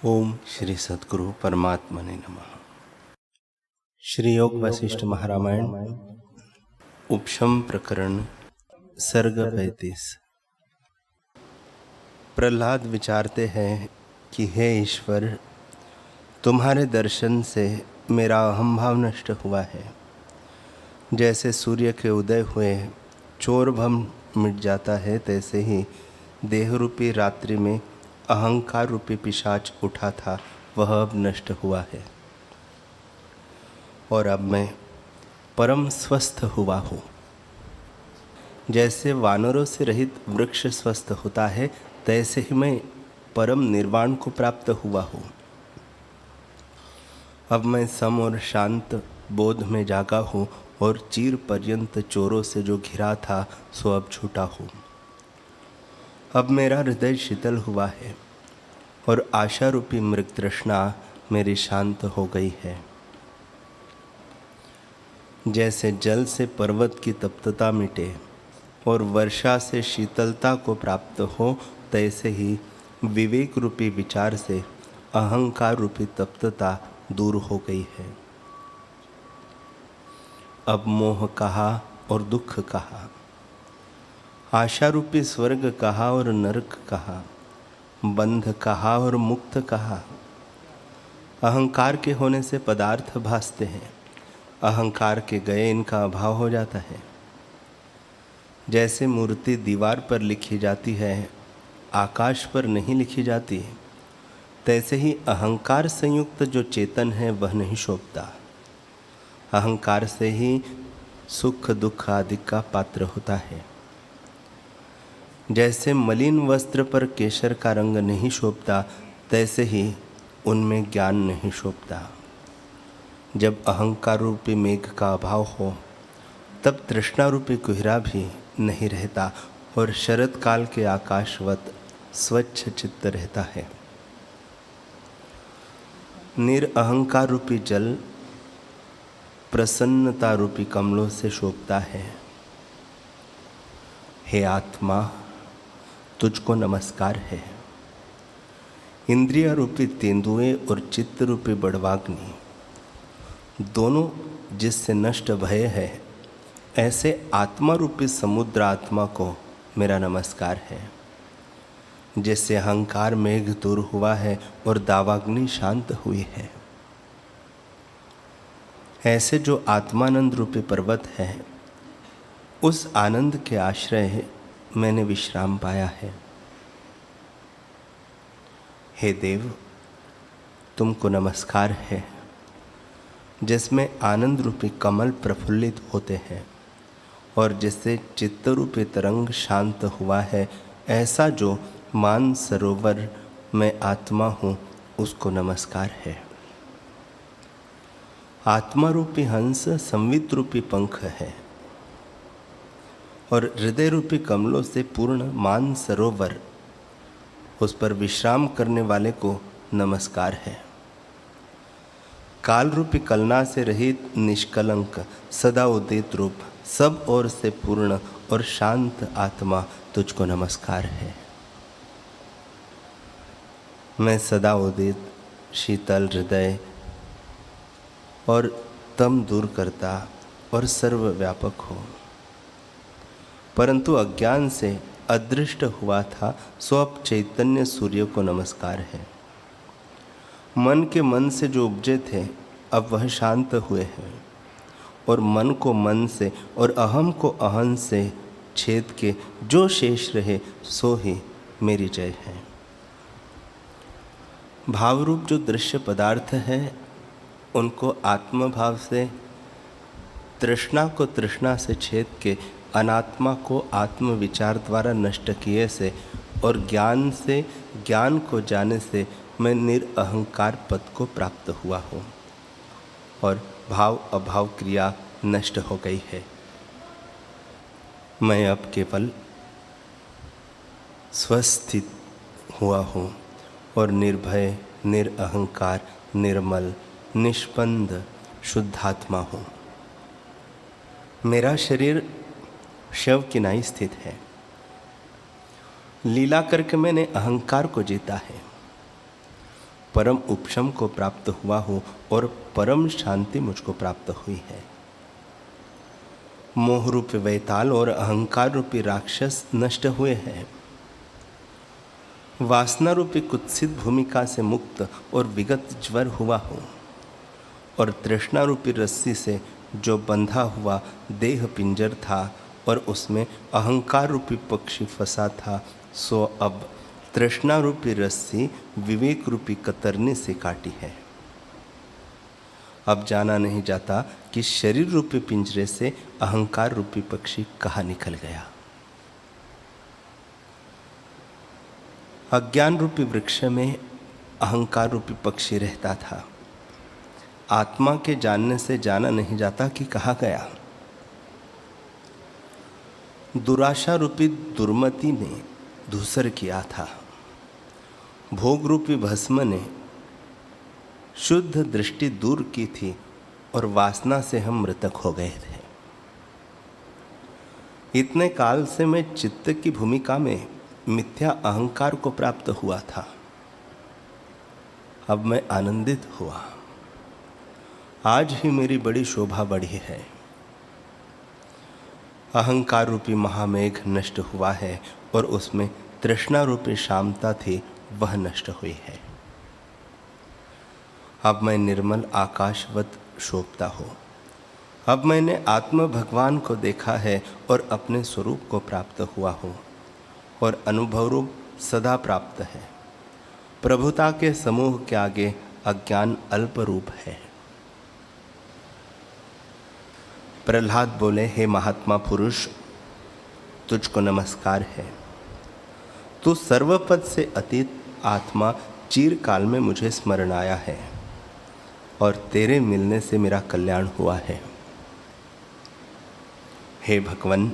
ओम श्री सद्गुरु परमात्मने नमः। श्री योग वशिष्ठ महारामायण उपशम प्रकरण सर्ग 35। प्रहलाद विचारते हैं कि हे ईश्वर, तुम्हारे दर्शन से मेरा अहम भाव नष्ट हुआ है। जैसे सूर्य के उदय हुए चोर भम मिट जाता है, तैसे ही देह रूपी रात्रि में अहंकार रूपी पिशाच उठा था, वह अब नष्ट हुआ है और अब मैं परम स्वस्थ हुआ हूँ। जैसे वानरों से रहित वृक्ष स्वस्थ होता है, तैसे ही मैं परम निर्वाण को प्राप्त हुआ हूँ। अब मैं सम और शांत बोध में जागा हूँ और चीर पर्यंत चोरों से जो घिरा था सो अब छूटा हूँ। अब मेरा हृदय शीतल हुआ है और आशा रूपी मृग तृष्णा मेरी शांत हो गई है। जैसे जल से पर्वत की तप्तता मिटे और वर्षा से शीतलता को प्राप्त हो, तैसे ही विवेक रूपी विचार से अहंकार रूपी तप्तता दूर हो गई है। अब मोह कहा और दुख कहा, आशा रूपी स्वर्ग कहा और नरक कहा, बंध कहा और मुक्त कहा। अहंकार के होने से पदार्थ भासते हैं, अहंकार के गए इनका अभाव हो जाता है। जैसे मूर्ति दीवार पर लिखी जाती है, आकाश पर नहीं लिखी जाती, तैसे ही अहंकार संयुक्त जो चेतन है वह नहीं शोभता। अहंकार से ही सुख दुख आदि का पात्र होता है। जैसे मलिन वस्त्र पर केसर का रंग नहीं शोभता, तैसे ही उनमें ज्ञान नहीं शोभता। जब अहंकार रूपी मेघ का अभाव हो, तब तृष्णा रूपी कुहरा भी नहीं रहता और शरद काल के आकाशवत स्वच्छ चित्त रहता है। निरअहंकार रूपी जल प्रसन्नता रूपी कमलों से शोभता है। हे आत्मा, तुझको नमस्कार है। इंद्रिय रूपी तेंदुए और चित्त रूपी बड़वाग्नि दोनों जिससे नष्ट भय है, ऐसे आत्मा रूपी समुद्र आत्मा को मेरा नमस्कार है। जिससे अहंकार मेघ दूर हुआ है और दावाग्नि शांत हुई है, ऐसे जो आत्मानंद रूपी पर्वत है, उस आनंद के आश्रय मैंने विश्राम पाया है। हे देव, तुमको नमस्कार है। जिसमें आनंद रूपी कमल प्रफुल्लित होते हैं और जिससे चित्त रूपी तरंग शांत हुआ है, ऐसा जो मान सरोवर में आत्मा हूँ, उसको नमस्कार है। आत्मा रूपी हंस संवित रूपी पंख है और हृदय रूपी कमलों से पूर्ण मान सरोवर, उस पर विश्राम करने वाले को नमस्कार है। काल रूपी कलना से रहित निष्कलंक सदा उदित रूप, सब ओर से पूर्ण और शांत आत्मा, तुझको नमस्कार है। मैं सदा उदित शीतल हृदय और तम दूर करता और सर्वव्यापक हो, परंतु अज्ञान से अदृष्ट हुआ था, सो अब चैतन्य सूर्य को नमस्कार है। मन के मन से जो उपजे थे, अब वह शांत हुए हैं और मन को मन से और अहम को अहम से छेद के जो शेष रहे, सो ही मेरी जय है। भावरूप जो दृश्य पदार्थ है, उनको आत्मभाव से, तृष्णा को तृष्णा से छेद के, अनात्मा को आत्म विचार द्वारा नष्ट किए से और ज्ञान से ज्ञान को जाने से मैं निरअहंकार पद को प्राप्त हुआ हूँ और भाव अभाव क्रिया नष्ट हो गई है। मैं अब केवल स्वस्थित हुआ हूँ और निर्भय निरअहंकार निर्मल निष्पन्द शुद्धात्मा हूँ। मेरा शरीर शव की नाई स्थित है। लीला करके मैंने अहंकार को जीता है, परम उपशम को प्राप्त हुआ हूँ और परम शांति मुझको प्राप्त हुई है। मोह रूपी वैताल और अहंकार रूपी राक्षस नष्ट हुए हैं। वासना रूपी कुत्सित भूमिका से मुक्त और विगत ज्वर हुआ हूँ और तृष्णा रूपी रस्सी से जो बंधा हुआ देह पिंजर था और उसमें अहंकार रूपी पक्षी फंसा था, सो अब तृष्णा रूपी रस्सी विवेक रूपी कतरनी से काटी है। अब जाना नहीं जाता कि शरीर रूपी पिंजरे से अहंकार रूपी पक्षी कहाँ निकल गया। अज्ञान रूपी वृक्ष में अहंकार रूपी पक्षी रहता था। आत्मा के जानने से जाना नहीं जाता कि कहाँ गया। दुराशा रूपी दुर्मति ने धूसर किया था। भोग रूपी भस्म ने शुद्ध दृष्टि दूर की थी और वासना से हम मृतक हो गए थे। इतने काल से मैं चित्त की भूमिका में मिथ्या अहंकार को प्राप्त हुआ था। अब मैं आनंदित हुआ। आज ही मेरी बड़ी शोभा बढ़ी है। अहंकार रूपी महामेघ नष्ट हुआ है और उसमें तृष्णा रूपी शामता थी, वह नष्ट हुई है। अब मैं निर्मल आकाशवत शोभता हूँ। अब मैंने आत्म भगवान को देखा है और अपने स्वरूप को प्राप्त हुआ हूँ और अनुभव रूप सदा प्राप्त है। प्रभुता के समूह के आगे अज्ञान अल्प रूप है। प्रहलाद बोले, हे महात्मा पुरुष, तुझको नमस्कार है। तू सर्वपद से अतीत आत्मा चिरकाल में मुझे स्मरण आया है और तेरे मिलने से मेरा कल्याण हुआ है। हे भगवान,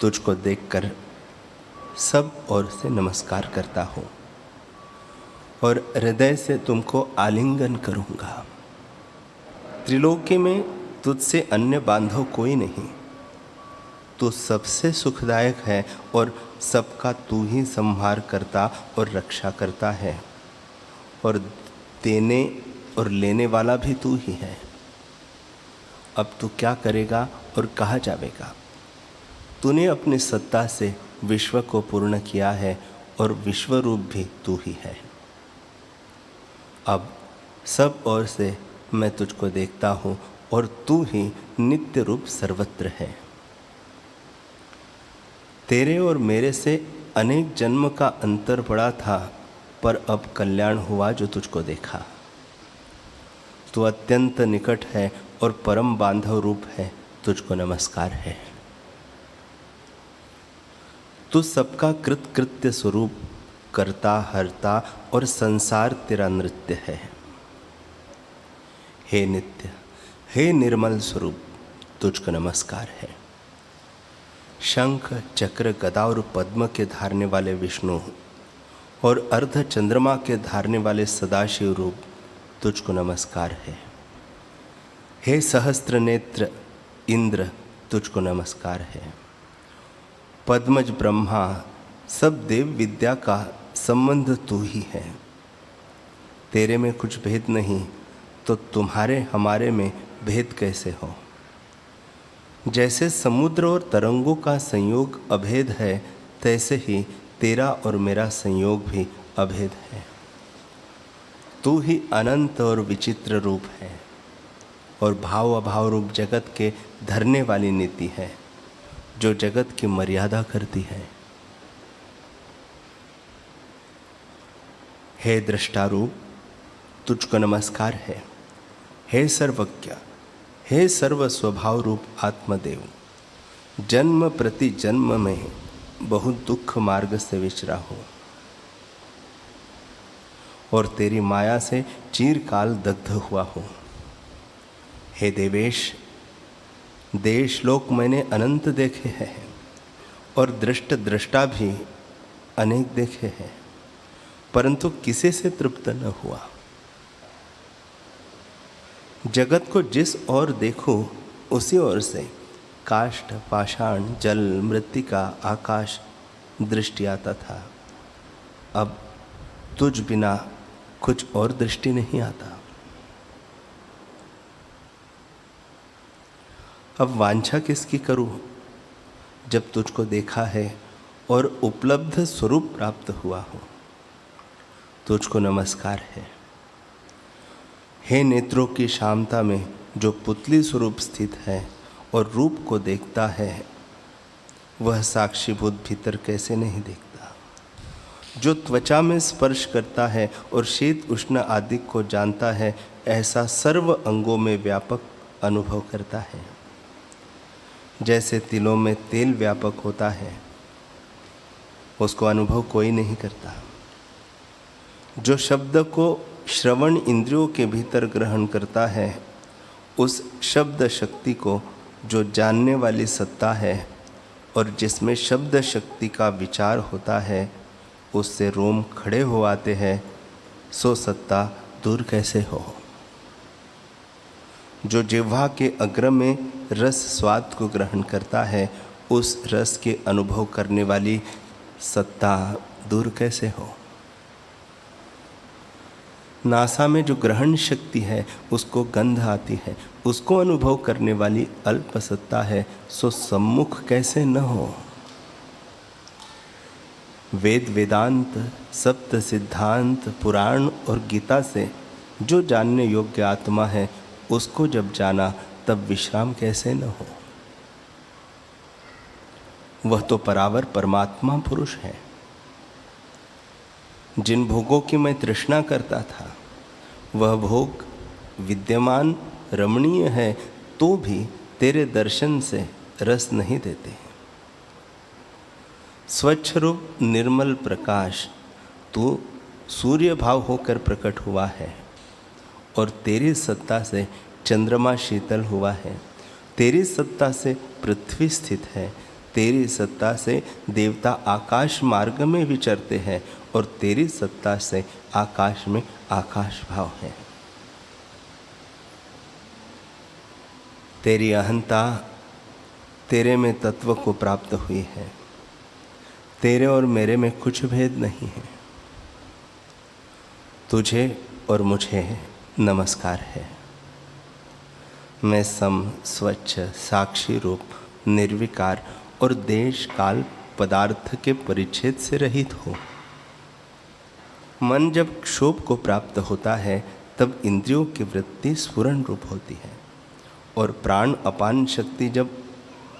तुझको देखकर सब ओर से नमस्कार करता हूँ और हृदय से तुमको आलिंगन करूँगा। त्रिलोकी में तुझसे अन्य बांधव कोई नहीं। तू सबसे सुखदायक है और सबका तू ही संहार करता और रक्षा करता है और देने और लेने वाला भी तू ही है। अब तू क्या करेगा और कहाँ जावेगा? तूने अपनी सत्ता से विश्व को पूर्ण किया है और विश्व रूप भी तू ही है। अब सब ओर से मैं तुझको देखता हूँ और तू ही नित्य रूप सर्वत्र है। तेरे और मेरे से अनेक जन्म का अंतर पड़ा था, पर अब कल्याण हुआ जो तुझको देखा। तू अत्यंत निकट है और परम बांधव रूप है, तुझको नमस्कार है। तू सबका कृत्य स्वरूप, करता हरता और संसार तेरा नृत्य है। हे नित्य, हे निर्मल स्वरूप, तुझको नमस्कार है। शंख चक्र गदा और पद्म के धारने वाले विष्णु और अर्ध चंद्रमा के धारने वाले सदाशिव रूप, तुझको नमस्कार है। हे सहस्त्र नेत्र इंद्र, तुझको नमस्कार है। पद्मज ब्रह्मा, सब देव विद्या का संबंध तू ही है। तेरे में कुछ भेद नहीं तो तुम्हारे हमारे में भेद कैसे हो? जैसे समुद्र और तरंगों का संयोग अभेद है, तैसे ही तेरा और मेरा संयोग भी अभेद है। तू ही अनंत और विचित्र रूप है और भाव अभाव रूप जगत के धरने वाली नीति है, जो जगत की मर्यादा करती है। हे दृष्टारूप, तुझको नमस्कार है। हे सर्वज्ञ, हे सर्व स्वभाव रूप आत्मदेव, जन्म प्रति जन्म में बहुत दुख मार्ग से विचरा हो और तेरी माया से चिरकाल दग्ध हुआ हो। हे देवेश, देश लोक मैंने अनंत देखे हैं और दृष्टा भी अनेक देखे हैं, परंतु किसी से तृप्त न हुआ। जगत को जिस ओर देखो उसी ओर से काष्ठ, पाषाण, जल, मृत्तिका, आकाश दृष्टि आता था। अब तुझ बिना कुछ और दृष्टि नहीं आता। अब वांछा किसकी करूं जब तुझको देखा है और उपलब्ध स्वरूप प्राप्त हुआ हो। तुझको नमस्कार है। हे नेत्रों की शांता में जो पुतली स्वरूप स्थित है और रूप को देखता है, वह साक्षीभूत भीतर कैसे नहीं देखता। जो त्वचा में स्पर्श करता है और शीत उष्ण आदि को जानता है, ऐसा सर्व अंगों में व्यापक अनुभव करता है। जैसे तिलों में तेल व्यापक होता है, उसको अनुभव कोई नहीं करता। जो शब्द को श्रवण इंद्रियों के भीतर ग्रहण करता है, उस शब्द शक्ति को जो जानने वाली सत्ता है और जिसमें शब्द शक्ति का विचार होता है, उससे रोम खड़े हो आते हैं। सो सत्ता दूर कैसे हो। जो जिह्वा के अग्र में रस स्वाद को ग्रहण करता है, उस रस के अनुभव करने वाली सत्ता दूर कैसे हो। नासा में जो ग्रहण शक्ति है, उसको गंध आती है, उसको अनुभव करने वाली अल्प सत्ता है, सो सम्मुख कैसे न हो। वेद वेदांत सप्त सिद्धांत पुराण और गीता से जो जानने योग्य आत्मा है, उसको जब जाना तब विश्राम कैसे न हो। वह तो परावर परमात्मा पुरुष है। जिन भोगों की मैं तृष्णा करता था, वह भोग विद्यमान रमणीय है, तो भी तेरे दर्शन से रस नहीं देते। स्वच्छ रूप निर्मल प्रकाश तू सूर्य भाव होकर प्रकट हुआ है और तेरी सत्ता से चंद्रमा शीतल हुआ है। तेरी सत्ता से पृथ्वी स्थित है। तेरी सत्ता से देवता आकाश मार्ग में विचरते हैं और तेरी सत्ता से आकाश में आकाश भाव है। तेरी अहंता तेरे में तत्व को प्राप्त हुई है। तेरे और मेरे में कुछ भेद नहीं है। तुझे और मुझे नमस्कार है। मैं सम स्वच्छ साक्षी रूप निर्विकार और देश काल पदार्थ के परिच्छेद से रहित हो। मन जब क्षोभ को प्राप्त होता है, तब इंद्रियों की वृत्ति स्फुरण रूप होती है और प्राण अपान शक्ति जब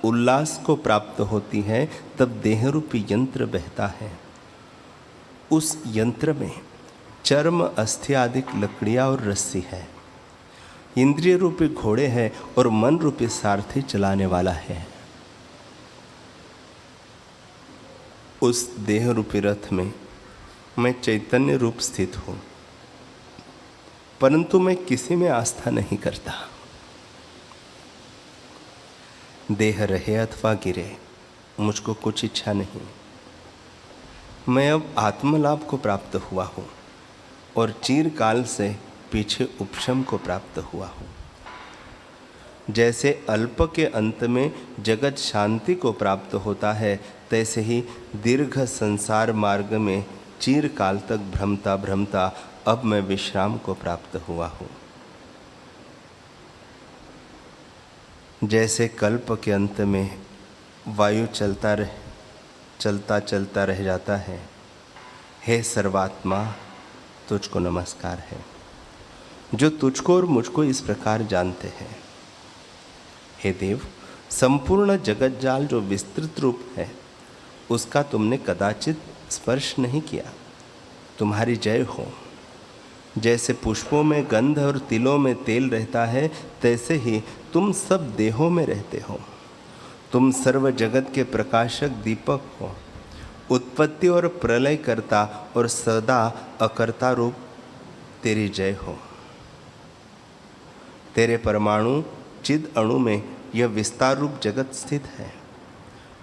उल्लास को प्राप्त होती है, तब देह रूपी यंत्र बहता है। उस यंत्र में चर्म अस्थि आदि लकड़ियाँ और रस्सी है। इंद्रिय रूपी घोड़े हैं और मन रूपी सारथी चलाने वाला है। उस देह रूपी रथ में मैं चैतन्य रूप स्थित हूँ, परंतु मैं किसी में आस्था नहीं करता। देह रहे अथवा गिरे, मुझको कुछ इच्छा नहीं। मैं अब आत्मलाभ को प्राप्त हुआ हूँ और चिरकाल से पीछे उपशम को प्राप्त हुआ हूँ। जैसे अल्प के अंत में जगत शांति को प्राप्त होता है, तैसे ही दीर्घ संसार मार्ग में चिरकाल तक भ्रमता भ्रमता अब मैं विश्राम को प्राप्त हुआ हूँ। जैसे कल्प के अंत में वायु चलता रह जाता है, हे सर्वात्मा तुझको नमस्कार है, जो तुझको और मुझको इस प्रकार जानते हैं। हे देव, संपूर्ण जगत जाल जो विस्तृत रूप है, उसका तुमने कदाचित स्पर्श नहीं किया। तुम्हारी जय हो। जैसे पुष्पों में गंध और तिलों में तेल रहता है, तैसे ही तुम सब देहों में रहते हो। तुम सर्व जगत के प्रकाशक दीपक हो। उत्पत्ति और प्रलय करता और सदा अकर्ता रूप तेरी जय हो। तेरे परमाणु चिद अणु में यह विस्तार रूप जगत स्थित है।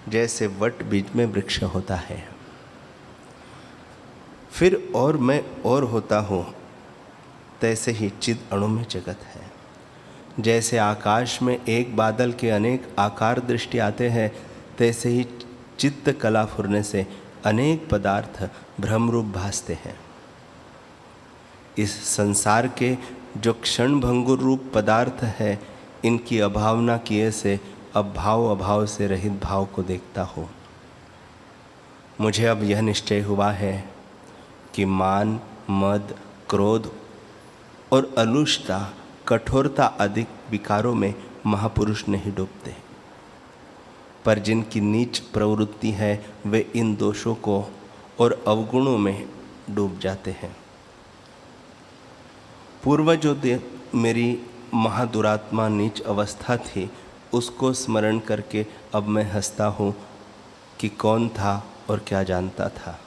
जैसे वट बीज में वृक्ष होता है, फिर और मैं और होता हूँ, तैसे ही चिद अणु में जगत है। जैसे आकाश में एक बादल के अनेक आकार दृष्टि आते हैं, तैसे ही चित्त कला फुरने से अनेक पदार्थ भ्रम रूप भासते हैं। इस संसार के जो क्षण भंगुर रूप पदार्थ है, इनकी अभावना किए से अब अभाव से रहित भाव को देखता हूँ। मुझे अब यह निश्चय हुआ है कि मान, मद, क्रोध और अलुषता, कठोरता आदि विकारों में महापुरुष नहीं डूबते, पर जिनकी नीच प्रवृत्ति है वे इन दोषों को और अवगुणों में डूब जाते हैं। पूर्वजों मेरी महादुरात्मा नीच अवस्था थी, उसको स्मरण करके अब मैं हंसता हूँ कि कौन था और क्या जानता था।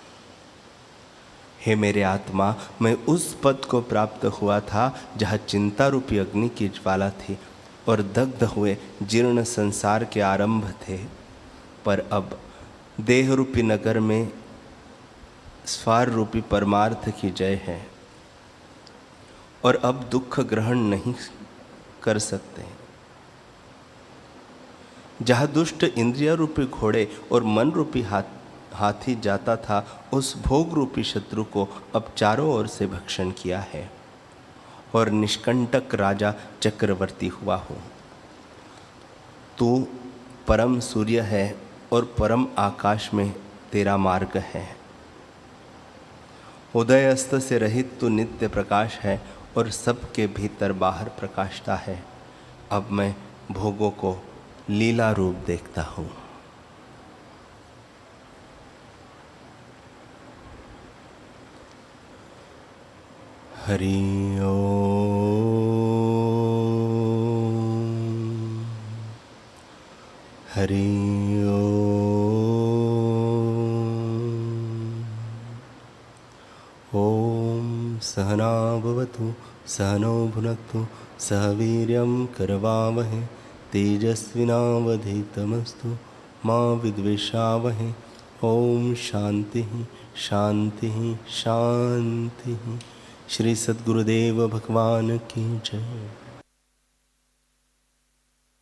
हे मेरे आत्मा, मैं उस पद को प्राप्त हुआ था जहाँ चिंता रूपी अग्नि की ज्वाला थी और दग्ध हुए जीर्ण संसार के आरंभ थे, पर अब देह रूपी नगर में स्वार रूपी परमार्थ की जय है और अब दुख ग्रहण नहीं कर सकते। जहाँ दुष्ट इंद्रिय रूपी घोड़े और मन रूपी हाथी जाता था, उस भोग रूपी शत्रु को अब चारों ओर से भक्षण किया है और निष्कंटक राजा चक्रवर्ती हुआ हूँ। तू परम सूर्य है और परम आकाश में तेरा मार्ग है। उदय अस्त से रहित तू नित्य प्रकाश है और सबके भीतर बाहर प्रकाशता है। अब मैं भोगों को लीला रूप देखता हूँ। हरि ओम, हरि ओम। सहना भवतु सहनौ भुनक्तु सह वीर्यं करवावहै तेजस्विनावधीतमस्तु मा विद्विषावहै। ओम शांति शांति शांति। श्री सद्गुरुदेव भगवान की जय।